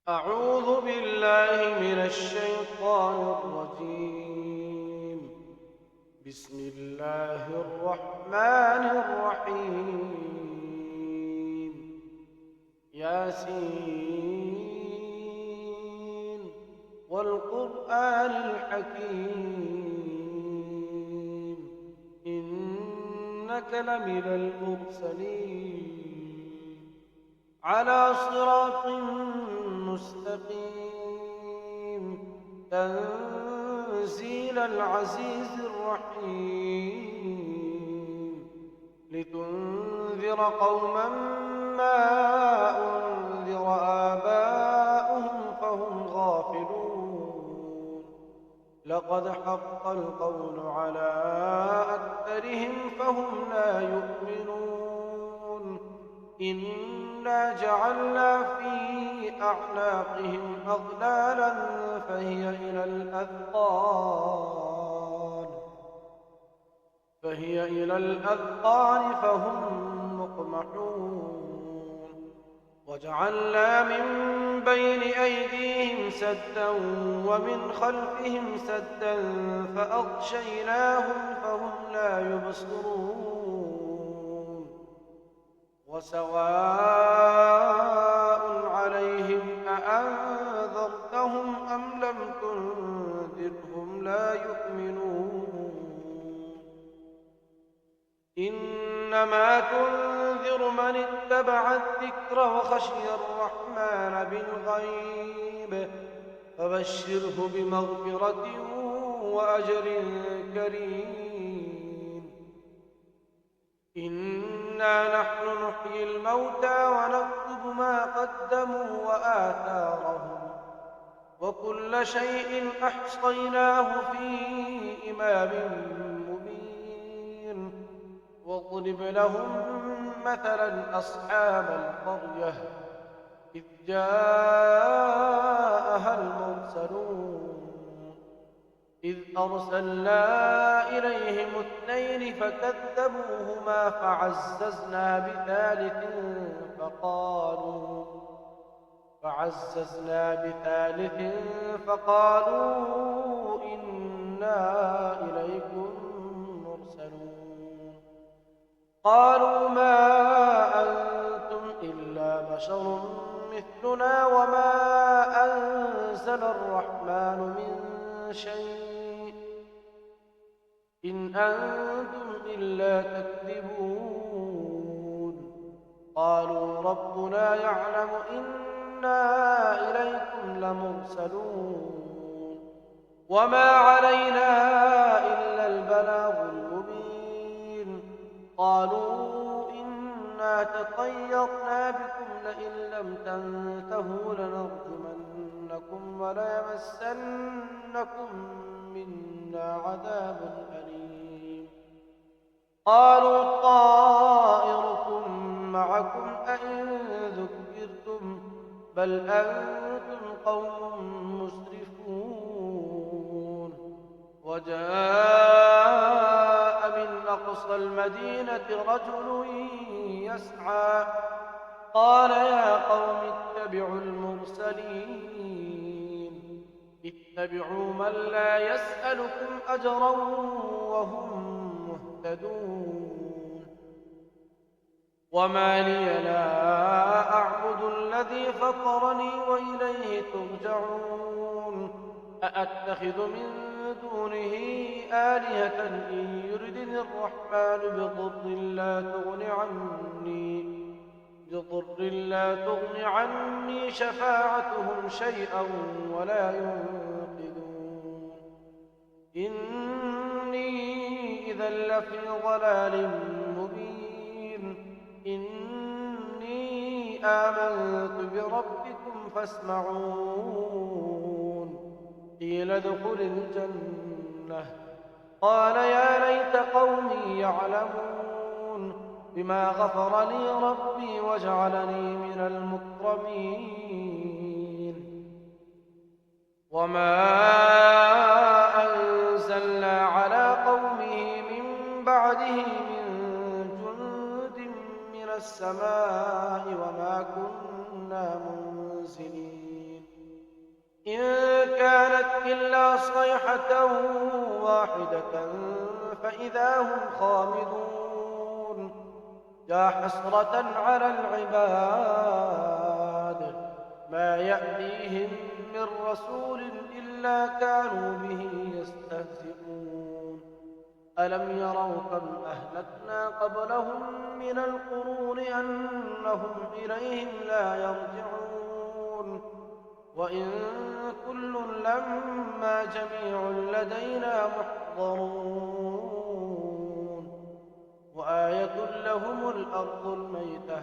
أعوذ بالله من الشيطان الرجيم. بسم الله الرحمن الرحيم. ياسين والقرآن الحكيم إنك لمن المرسلين على صراط مستقيم تنزيل العزيز الرحيم لتنذر قوما ما أنذر آباؤهم فهم غافلون لقد حق القول على أكثرهم فهم لا يؤمنون إنا جعلنا في أعناقهم أغلالا فهي إلى الأذقان فهم مقمحون وجعلنا من بين أيديهم سدا ومن خلفهم سدا فأغشيناهم فهم لا يبصرون وسواء عليهم أأنذرتهم أم لم تنذرهم لا يؤمنون إنما تنذر من اتبع الذكر وخشي الرحمن بالغيب فبشره بمغفرة وأجر كريم إنا نحن نحيي الموتى ونكتب ما قدموا وآثارهم وكل شيء أحصيناه في إمام مبين واضرب لهم مثلا أصحاب القرية إذ جاءها المرسلون إذ أرسلنا إليهم اثنين فكذبوهما فعززنا بثالث فقالوا إنا إليكم مرسلون قالوا ما أنتم إلا بشر مثلنا وما أنزل الرحمن من شيء إن أنتم إلا تكذبون قالوا ربنا يعلم إنا إليكم لمرسلون وما علينا إلا البلاغ المبين قالوا إنا تطيرنا بكم لئن لم تنتهوا لنرجمنكم وليمسنكم منا عذاب أليم قالوا طائركم معكم أئن ذكرتم بل أنتم قوم مسرفون وجاء من أقصى المدينة رجل يسعى قال يا قوم اتبعوا المرسلين اتبعوا من لا يسألكم أجرا وهم مهتدون وما لي لا أعبد الذي فطرني وإليه ترجعون أأتخذ من دونه آلهة إن يردني الرحمن بضر لا تغن عني شفاعتهم شيئا ولا ينقذون إني إذا لفي ضلال مبين إني آمنت بربكم فاسمعون قيل ادخل الجنة قال يا ليت قومي يعلمون بما غفر لي ربي وجعلني من المكرمين وما أنزلنا على قومه من بعده من جند من السماء وما كنا منزلين إلا صيحة واحدة فإذا هم خامدون يا حسرة على العباد ما يأتيهم من رسول إلا كانوا به يستهزئون ألم يروا كم أهلكنا قبلهم من القرون أنهم إليهم لا يرجعون وإن كل لما جميع لدينا محضرون وآية لهم الأرض الميتة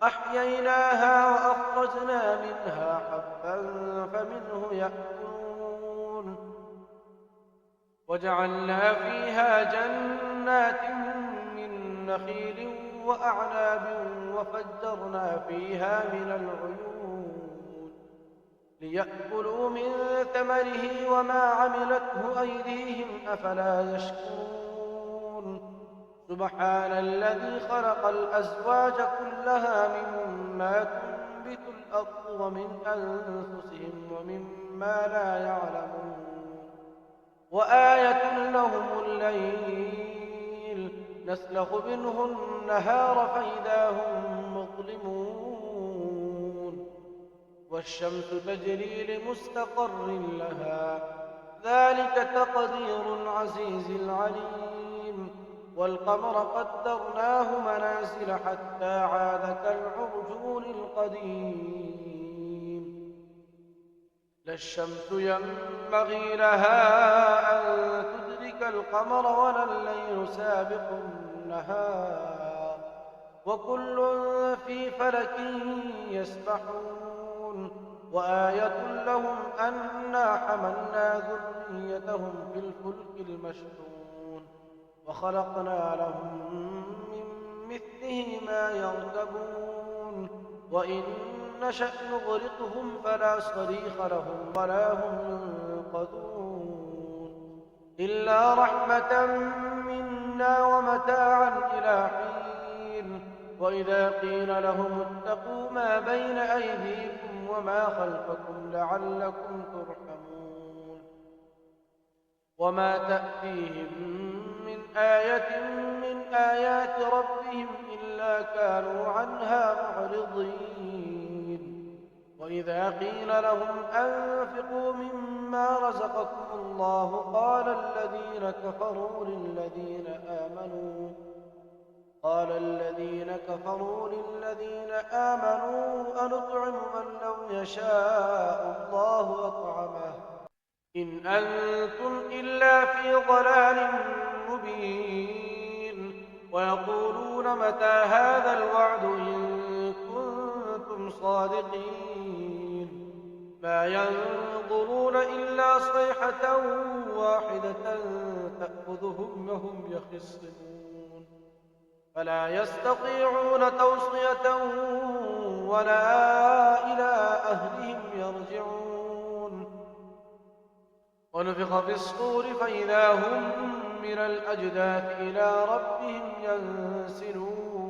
أحييناها وأخرجنا منها حبا فمنه يأكلون وجعلنا فيها جنات من نخيل وأعناب وفجرنا فيها من العيون ليأكلوا من ثمره وما عملته أيديهم أفلا يشكرون سبحان الذي خلق الأزواج كلها مما تنبت الأرض ومن أنفسهم ومما لا يعلمون وآية لهم الليل نسلخ منه النهار فإذا هم مظلمون والشمس تجري لمستقر لها ذلك تقدير العزيز العليم والقمر قدرناه منازل حتى عاد كالعرجون القديم لا الشمس ينبغي لها أن تدرك القمر ولا الليل سابق النهار وكل في فلك يسبحون وآية لهم أنا حملنا ذريتهم في الفلك المشحون وخلقنا لهم من مثله ما يركبون وإن نشأ نغرقهم فلا صريخ لهم ولا هم ينقذون إلا رحمة منا ومتاعا إلى حين وإذا قيل لهم اتقوا ما بين أيديكم وما خلفكم لعلكم ترحمون وما تأتيهم من آية من آيات ربهم إلا كانوا عنها معرضين وإذا قيل لهم أنفقوا مما رزقكم الله قال الذين كفروا للذين آمنوا أنطعم من لو يشاء الله أطعمه إن أنتم إلا في ضلال مبين ويقولون متى هذا الوعد إن كنتم صادقين ما ينظرون إلا صيحة واحدة تأخذهم وهم يخصمون فلا يستطيعون توصية ولا إلى أهلهم يرجعون ونفخ في الصور فإذا هم من الأجداث إلى ربهم ينسلون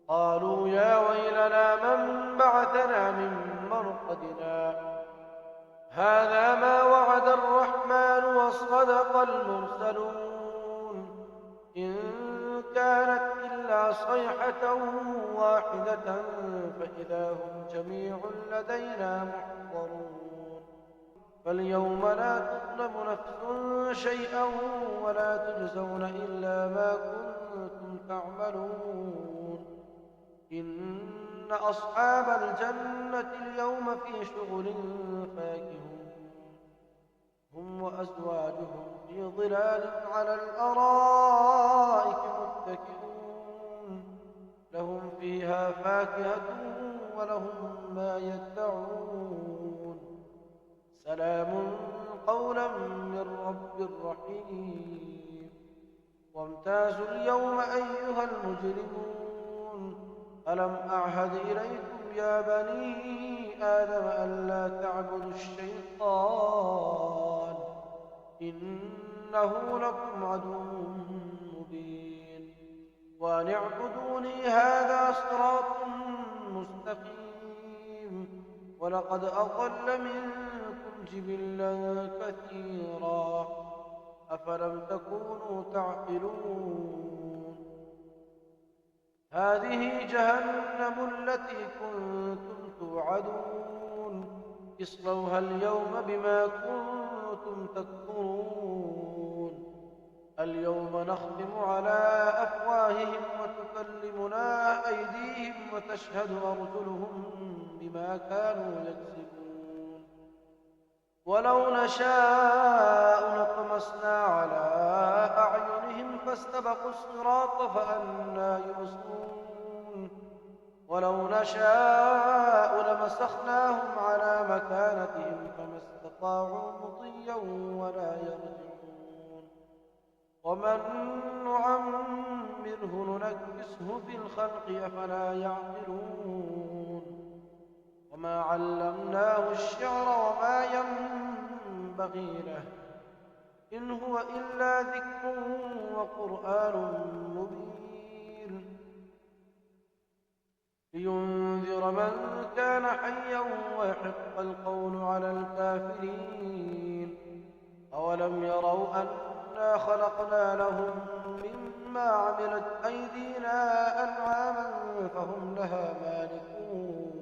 قالوا يا ويلنا من بعثنا من مرقدنا هذا ما وعد الرحمن وصدق المرسلون إن كانت إلا صيحة واحدة فإذا هم جميع لدينا محضرون فاليوم لا تظلم نفس شيئا ولا تجزون إلا ما كنتم تعملون إن أصحاب الجنة اليوم في شغل فاكهون هم وأزواجهم في ظلال على الأرائك متكئون لهم فيها فاكهة ولهم ما يدعون سلام قولا من رب رحيم وامتازوا اليوم أيها المجرمون ألم أعهد إليكم يا بني آدم ألا تعبدوا الشيطان إنه لكم عدو مبين وأن اعبدوني هذا صراط مستقيم ولقد أضل منكم جبلا كثيرا أفلم تكونوا تعقلون هذه جهنم التي كنتم توعدون اصلوها اليوم بما كنتم تكفرون اليوم نختم على أفواههم وتكلمنا أيديهم وتشهد أرجلهم بما كانوا يكسبون ولو نشاء لطمسنا على أعينهم فاستبقوا الصراط فأنى يبصرون ولو نشاء لمسخناهم على مكانتهم فما استطاعوا مضيا ولا يرجعون ومن نعمره ننكسه في الخلق أفلا يعقلون وما علمناه الشعر وما ينبغي له إن هو إلا ذكر وقرآن مبين لينذر من كان حيا ويحق القول على الكافرين أولم يروا أنا خلقنا لهم مما عملت أيدينا أنعاما فهم لها مالكون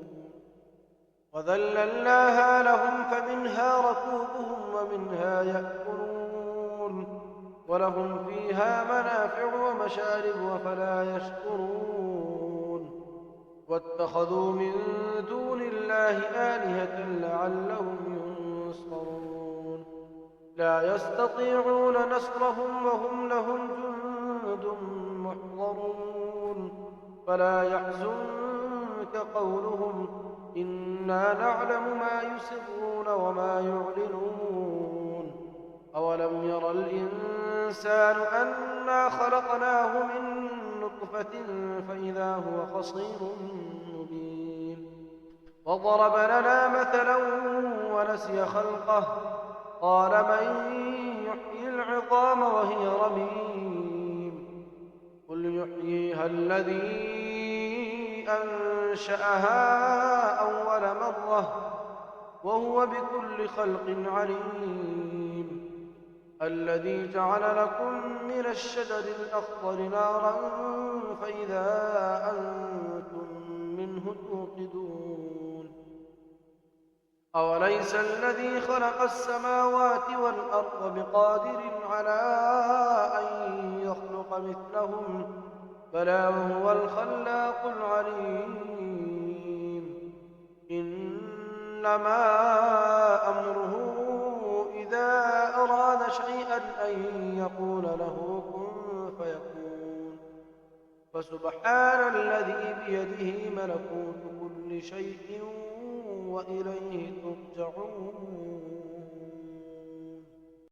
وذللناها لهم فمنها ركوبهم ومنها يأكلون ولهم فيها منافع ومشارب أفلا يشكرون واتخذوا من دون الله آلهة لعلهم ينصرون لا يستطيعون نصرهم وهم لهم جند محضرون فلا يحزنك قولهم إنا نعلم ما يسرون وما يعلنون أولم ير الإنسان أنا خلقناه من نطفة فإذا هو خصيم مبين وضرب لنا مثلا ونسي خلقه قال من يحيي العظام وهي رميم قل يحييها الذي أنشأها أول مرة وهو بكل خلق عليم الذي جعل لكم من الشجر الأخضر نارا فإذا أنتم منه توقدون أوليس الذي خلق السماوات والأرض بقادر على أن يخلق مثلهم بلى وهو الخلاق العليم إنما أمره إذا أراد شيئا أن يقول له كن فيكون فسبحان الذي بيده ملكوت كل شيء وإليه ترجعون